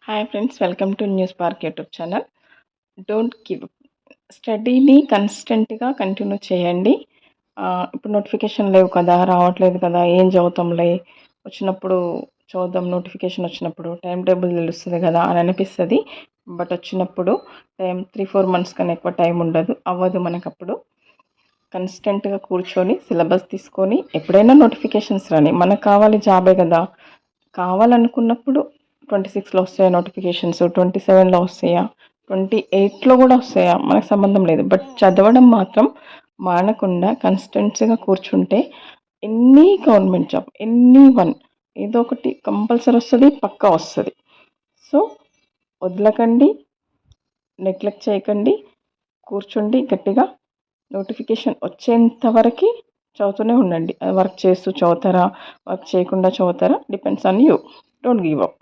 Hi friends, welcome to news park YouTube channel. Don't give up. స్టడీని కన్సిస్టెంట్గా continue చేయండి. ఇప్పుడు నోటిఫికేషన్ లేవు కదా, రావట్లేదు కదా, ఏం చదువుతాంలే, వచ్చినప్పుడు చదువుదాం, నోటిఫికేషన్ వచ్చినప్పుడు టైం టేబుల్ తెలుస్తుంది కదా అని అనిపిస్తుంది. బట్ వచ్చినప్పుడు 3-4 మంత్స్ కన్నా ఎక్కువ టైం ఉండదు, అవ్వదు మనకప్పుడు. కన్సిస్టెంట్గా కూర్చొని సిలబస్ తీసుకొని ఎప్పుడైనా నోటిఫికేషన్స్ రాని, మనకు కావాలి జాబే కదా, కావాలనుకున్నప్పుడు 26లో వస్తాయా నోటిఫికేషన్స్, 27లో వస్తాయా, 28లో కూడా వస్తాయా, మనకు సంబంధం లేదు. బట్ చదవడం మాత్రం మానకుండా కన్సిస్టెన్సీగా కూర్చుంటే ఎనీ గవర్నమెంట్ జాబ్, ఏదో ఒకటి కంపల్సరీ వస్తుంది, పక్కా వస్తుంది. సో వదలకండి, నెగ్లెక్ట్ చేయకండి, కూర్చోండి గట్టిగా. నోటిఫికేషన్ వచ్చేంత వరకు చదువుతూనే ఉండండి. వర్క్ చేస్తూ చదువుతారా, వర్క్ చేయకుండా చదువుతారా, depends on you. Don't give up.